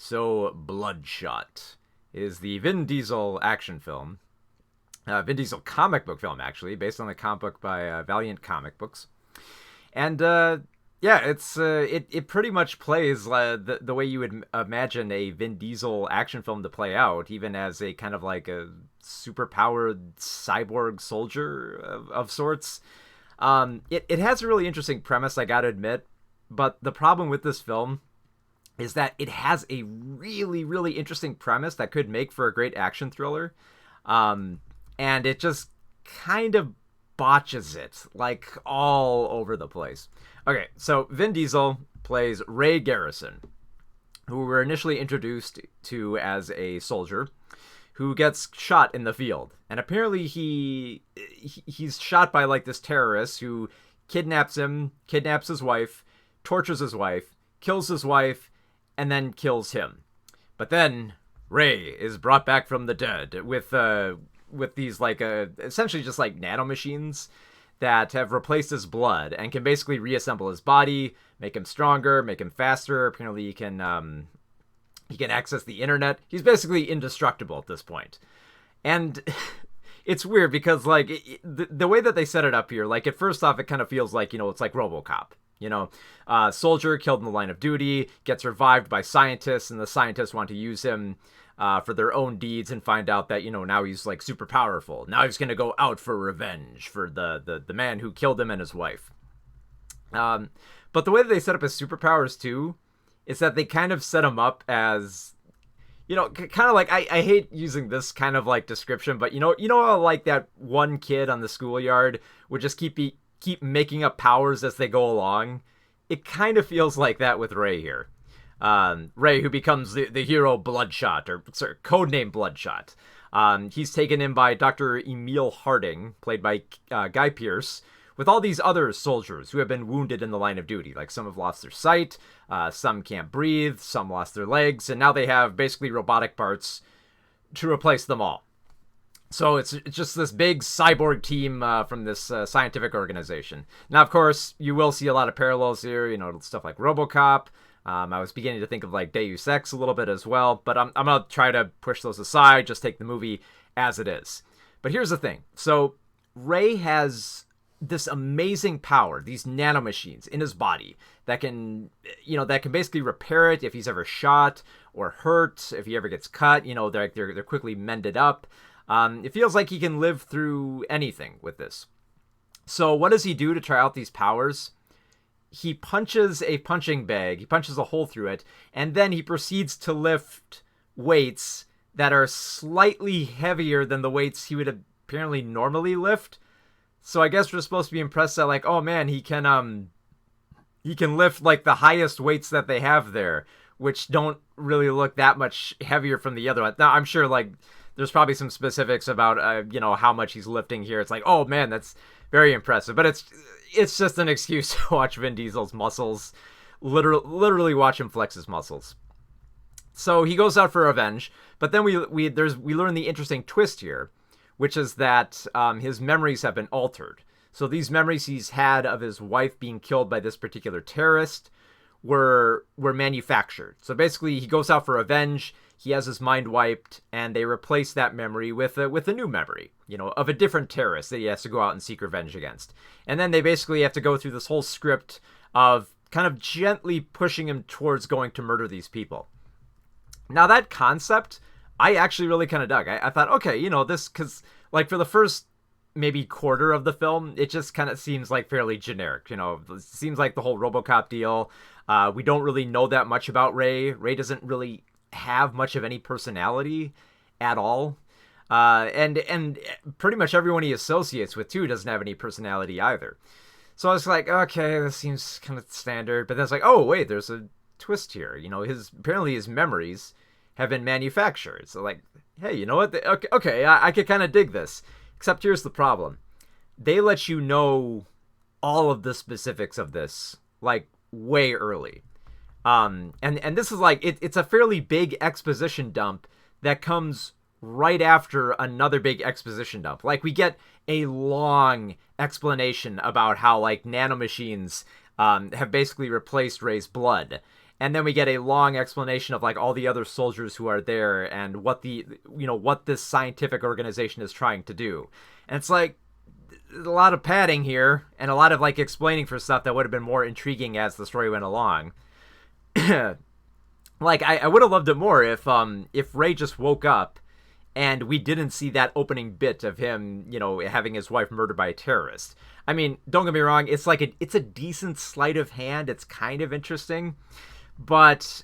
So, Bloodshot is the Vin Diesel action film. Vin Diesel comic book film, actually, based on the comic book by Valiant Comic Books. And, yeah, it pretty much plays the way you would imagine a Vin Diesel action film to play out, even as a kind of like a super-powered cyborg soldier of sorts. It has a really interesting premise, I gotta admit, but the problem with this film is that it has a really, really interesting premise that could make for a great action thriller. And it just kind of botches it, like, all over the place. Okay, so Vin Diesel plays Ray Garrison, who we're initially introduced to as a soldier who gets shot in the field. And apparently he's shot by, like, this terrorist who kidnaps him, kidnaps his wife, tortures his wife, kills his wife, and then kills him. But then Ray is brought back from the dead with these, like, essentially just like nanomachines that have replaced his blood and can basically reassemble his body, make him stronger, make him faster. Apparently he can access the internet. He's basically indestructible at this point. And it's weird because, like, the way that they set it up here, like, at first off, it kind of feels like, it's like RoboCop. Soldier killed in the line of duty, gets revived by scientists, and the scientists want to use him for their own deeds and find out that, now he's, like, super powerful. Now he's going to go out for revenge for the man who killed him and his wife. But the way that they set up his superpowers, too, is that they kind of set him up as, kind of like, I hate using this kind of, like, description, but, like that one kid on the schoolyard would just keep making up powers as they go along. It kind of feels like that with Ray here. Ray, who becomes the hero Bloodshot, or sorry, codename Bloodshot. He's taken in by Dr. Emil Harding, played by Guy Pearce, with all these other soldiers who have been wounded in the line of duty. Like, some have lost their sight, some can't breathe, some lost their legs, and now they have basically robotic parts to replace them all. So it's just this big cyborg team from this scientific organization. Now, of course, you will see a lot of parallels here, stuff like RoboCop. I was beginning to think of, like, Deus Ex a little bit as well, but I'm going to try to push those aside, just take the movie as it is. But here's the thing. So Ray has this amazing power, these nanomachines in his body that can basically repair it if he's ever shot or hurt, if he ever gets cut, they're quickly mended up. It feels like he can live through anything with this. So what does he do to try out these powers? He punches a punching bag, he punches a hole through it, and then he proceeds to lift weights that are slightly heavier than the weights he would apparently normally lift. So I guess we're supposed to be impressed that, like, oh man, he can lift, like, the highest weights that they have there, which don't really look that much heavier from the other one. Now, I'm sure, like, there's probably some specifics about, how much he's lifting here. It's like, oh man, that's very impressive. But it's just an excuse to watch Vin Diesel's muscles, literally watch him flex his muscles. So he goes out for revenge, but then we learn the interesting twist here, which is that his memories have been altered. So these memories he's had of his wife being killed by this particular terrorist were manufactured. So basically, he goes out for revenge. He has his mind wiped, and they replace that memory with a new memory, of a different terrorist that he has to go out and seek revenge against. And then they basically have to go through this whole script of kind of gently pushing him towards going to murder these people. Now, that concept, I actually really kind of dug. I thought, okay, this, because, like, for the first maybe quarter of the film, it just kind of seems like fairly generic. It seems like the whole RoboCop deal. We don't really know that much about Ray. Ray doesn't really have much of any personality at all. And pretty much everyone he associates with, too, doesn't have any personality either. So I was like, okay, this seems kind of standard. But then it's like, oh, wait, there's a twist here. Apparently his memories have been manufactured. So, like, hey, you know what? Okay, I could kind of dig this. Except here's the problem. They let you know all of the specifics of this, like, way early. And this is like, it's a fairly big exposition dump that comes right after another big exposition dump. Like, we get a long explanation about how, like, nanomachines have basically replaced Ray's blood. and then we get a long explanation of like all the other soldiers who are there and what what this scientific organization is trying to do. And it's like a lot of padding here and a lot of like explaining for stuff that would have been more intriguing as the story went along. Like I would have loved it more if Ray just woke up and we didn't see that opening bit of him, having his wife murdered by a terrorist. I mean, don't get me wrong, it's a decent sleight of hand. It's kind of interesting, but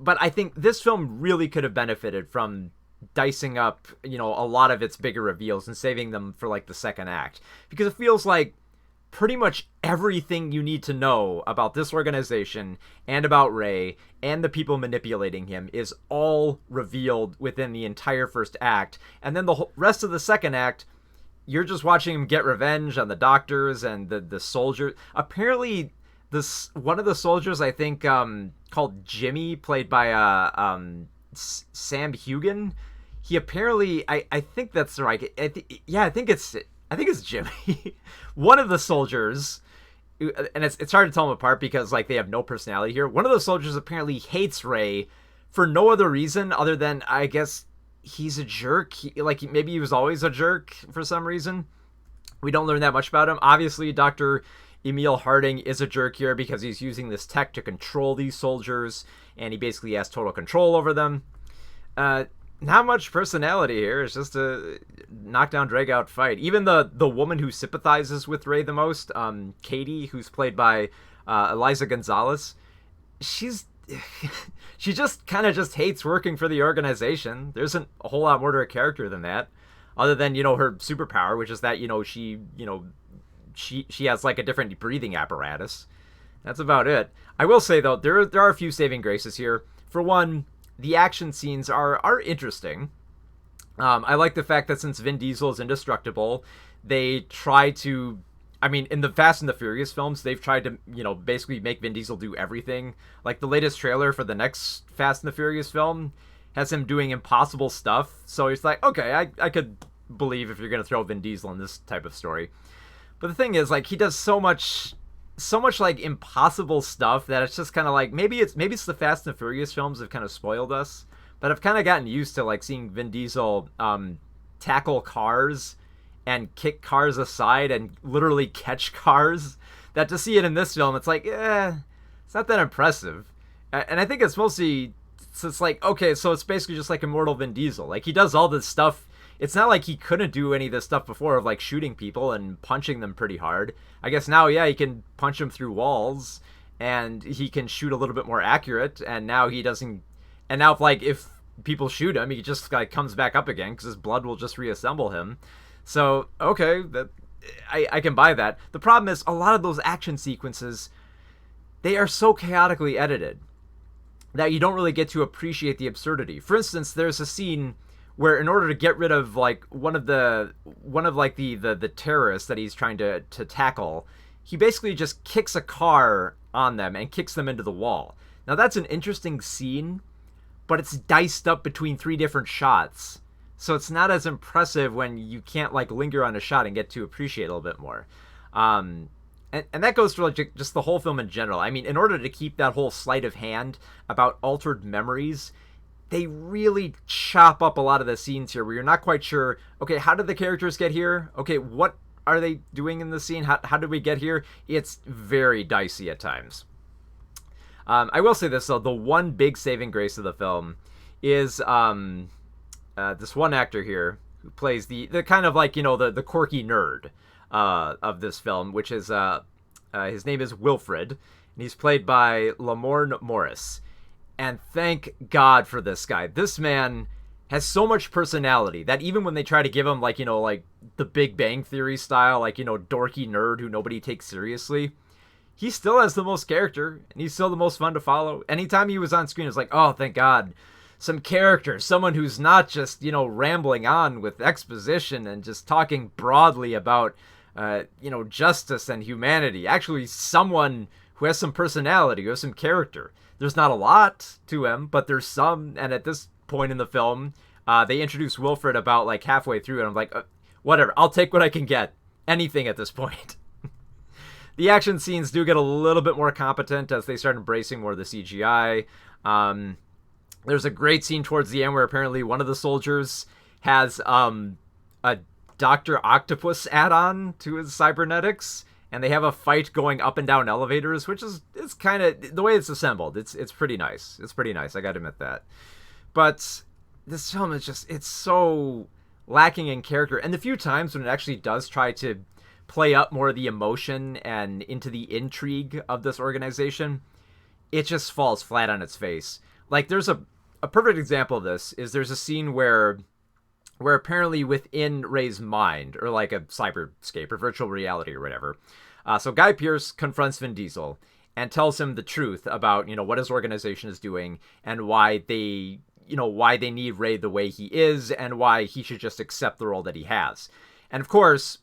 I think this film really could have benefited from dicing up, a lot of its bigger reveals and saving them for like the second act, because it feels like pretty much everything you need to know about this organization and about Ray and the people manipulating him is all revealed within the entire first act. And then the rest of the second act, you're just watching him get revenge on the doctors and the soldiers. Apparently, one of the soldiers, I think, called Jimmy, played by Sam Hugan. He apparently, I think that's right. I think it's Jimmy. One of the soldiers, and it's hard to tell them apart because like they have no personality here. One of the soldiers apparently hates Ray for no other reason other than, I guess, he's a jerk. Maybe he was always a jerk for some reason. We don't learn that much about him. Obviously, Dr. Emil Harding is a jerk here because he's using this tech to control these soldiers, and he basically has total control over them. Not much personality here. It's just a knockdown, drag-out fight. Even the woman who sympathizes with Ray the most, Katie, who's played by Eliza Gonzalez, she just kind of just hates working for the organization. There isn't a whole lot more to her character than that, other than her superpower, which is that she has like a different breathing apparatus. That's about it. I will say though, there are a few saving graces here. For one, the action scenes are interesting. I like the fact that since Vin Diesel is indestructible, they try to... I mean, in the Fast and the Furious films, they've tried to, basically make Vin Diesel do everything. Like, the latest trailer for the next Fast and the Furious film has him doing impossible stuff. So it's like, okay, I could believe if you're going to throw Vin Diesel in this type of story. But the thing is, like, he does so much like impossible stuff that it's just kind of like maybe it's the Fast and Furious films have kind of spoiled us, but I've kind of gotten used to like seeing Vin Diesel tackle cars and kick cars aside and literally catch cars, that to see it in this film, it's like, it's not that impressive. And I think it's mostly, so it's like, okay, so it's basically just like Immortal Vin Diesel. Like, he does all this stuff. It's not like he couldn't do any of this stuff before of like shooting people and punching them pretty hard. I guess now, he can punch them through walls and he can shoot a little bit more accurate. And now he doesn't. And now, if people shoot him, he just like comes back up again because his blood will just reassemble him. So okay, I can buy that. The problem is a lot of those action sequences, they are so chaotically edited that you don't really get to appreciate the absurdity. For instance, there's a scene where in order to get rid of like one of the terrorists that he's trying to tackle, he basically just kicks a car on them and kicks them into the wall. Now that's an interesting scene, but it's diced up between 3 different shots. So it's not as impressive when you can't like linger on a shot and get to appreciate it a little bit more. And that goes for like just the whole film in general. I mean, in order to keep that whole sleight of hand about altered memories, they really chop up a lot of the scenes here where you're not quite sure, okay, how did the characters get here? Okay, what are they doing in the scene? How did we get here? It's very dicey at times. I will say this, though. The one big saving grace of the film is this one actor here who plays the kind of like, the quirky nerd of this film, which is, his name is Wilfred, and he's played by Lamorne Morris. And thank God for this guy. This man has so much personality that even when they try to give him like the Big Bang Theory style, dorky nerd who nobody takes seriously, he still has the most character and he's still the most fun to follow. Anytime he was on screen, it's like, oh, thank God, some character, someone who's not just, rambling on with exposition and just talking broadly about, justice and humanity. Actually, someone who has some personality, who has some character. There's not a lot to him, but there's some, and at this point in the film, they introduce Wilfred about like halfway through, and I'm like, whatever, I'll take what I can get. Anything at this point. the action scenes do get a little bit more competent as they start embracing more of the CGI. There's a great scene towards the end where apparently one of the soldiers has a Dr. Octopus add-on to his cybernetics, and they have a fight going up and down elevators, which is, it's kind of, the way it's assembled, it's pretty nice. It's pretty nice, I gotta admit that. But this film is just, it's so lacking in character. And the few times when it actually does try to play up more of the emotion and into the intrigue of this organization, it just falls flat on its face. Like, there's a perfect example of this is there's a scene where apparently within Ray's mind, or like a cyberscape or virtual reality or whatever, so Guy Pearce confronts Vin Diesel and tells him the truth about, what his organization is doing and why they need Ray the way he is and why he should just accept the role that he has. And of course,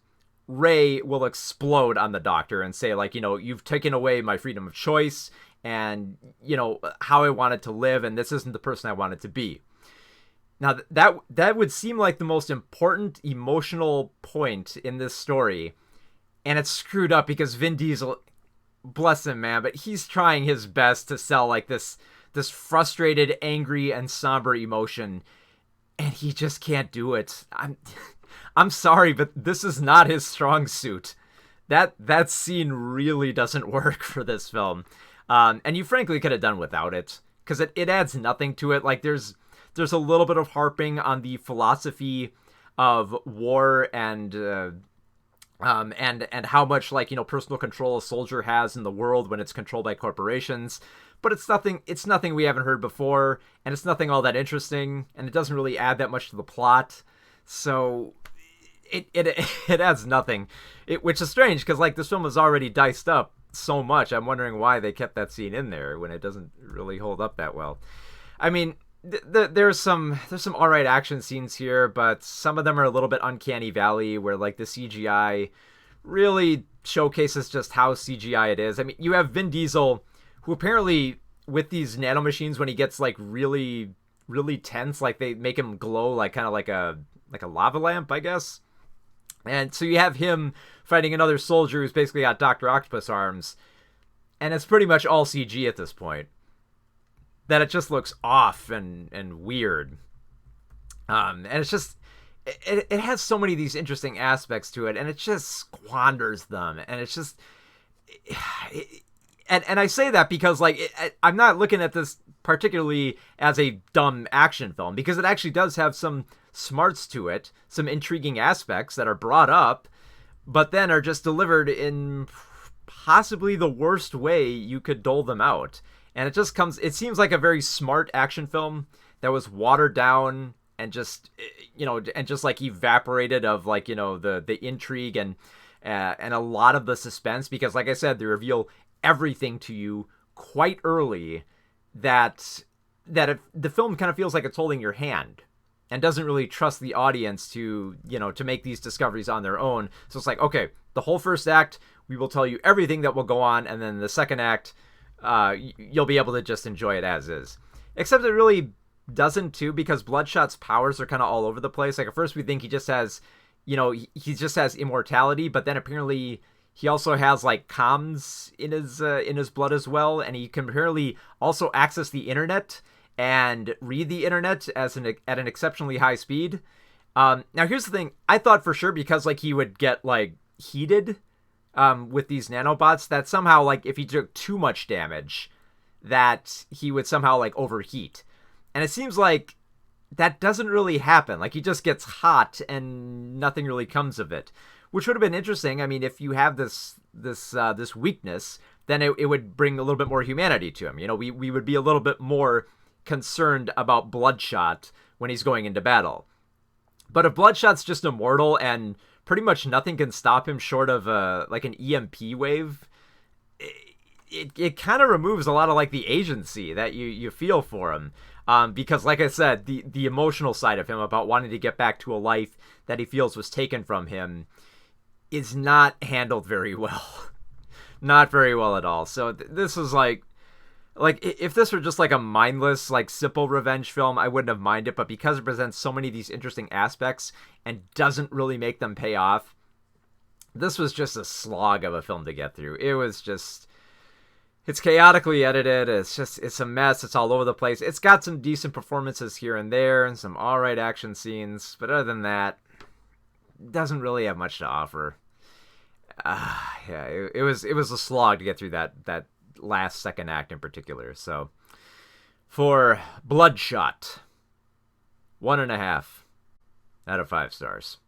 Ray will explode on the Doctor and say, like, you've taken away my freedom of choice and, how I wanted to live, and this isn't the person I wanted to be. Now, that would seem like the most important emotional point in this story, and it's screwed up because Vin Diesel, bless him, man, but he's trying his best to sell, like, this frustrated, angry, and somber emotion, and he just can't do it. I'm sorry, but this is not his strong suit. That scene really doesn't work for this film. And you frankly could have done without it, because it adds nothing to it. Like, there's a little bit of harping on the philosophy of war and how much, like, personal control a soldier has in the world when it's controlled by corporations. But it's nothing we haven't heard before, and it's nothing all that interesting, and it doesn't really add that much to the plot. So it adds nothing, which is strange because, like, this film is already diced up so much. I'm wondering why they kept that scene in there when it doesn't really hold up that well. I mean, there's some all right action scenes here, but some of them are a little bit uncanny valley where, like, the CGI really showcases just how CGI it is. I mean, you have Vin Diesel, who apparently with these nanomachines, when he gets, like, really, really tense, like, they make him glow like kind of like a lava lamp, I guess. And so you have him fighting another soldier who's basically got Dr. Octopus arms, and it's pretty much all CG at this point. That it just looks off and weird. And it's just, it has so many of these interesting aspects to it, and it just squanders them. And it's just, and I say that because, like, I'm not looking at this particularly as a dumb action film, because it actually does have some smarts to it, some intriguing aspects that are brought up, but then are just delivered in possibly the worst way you could dole them out. And it seems like a very smart action film that was watered down and just, like evaporated of, like, the intrigue and a lot of the suspense, because, like I said, they reveal everything to you quite early that the film kind of feels like it's holding your hand and doesn't really trust the audience to make these discoveries on their own. So it's like, okay, the whole first act, we will tell you everything that will go on, and then the second act, you'll be able to just enjoy it as is. Except it really doesn't, too, because Bloodshot's powers are kind of all over the place. Like, at first we think he just has, he just has immortality, but then apparently he also has, like, comms in his blood as well, and he can apparently also access the internet and read the internet at an exceptionally high speed. Now, here's the thing. I thought for sure, because, like, he would get, like, heated with these nanobots, that somehow, like, if he took too much damage, that he would somehow, like, overheat. And it seems like that doesn't really happen. Like, he just gets hot and nothing really comes of it, which would have been interesting. I mean, if you have this weakness, then it would bring a little bit more humanity to him. We would be a little bit more concerned about Bloodshot when he's going into battle. But if Bloodshot's just immortal and pretty much nothing can stop him short of like an EMP wave, it kind of removes a lot of, like, the agency that you feel for him. Because, like I said, the emotional side of him about wanting to get back to a life that he feels was taken from him is not handled very well. Not very well at all. So this is like if this were just like a mindless, like, simple revenge film, I wouldn't have minded. But because it presents so many of these interesting aspects and doesn't really make them pay off, this was just a slog of a film to get through. It was just, it's chaotically edited. It's a mess. It's all over the place. It's got some decent performances here and there and some all right action scenes, but other than that, it doesn't really have much to offer. Yeah, it was a slog to get through that last second act in particular. So for Bloodshot, 1.5 out of 5 stars.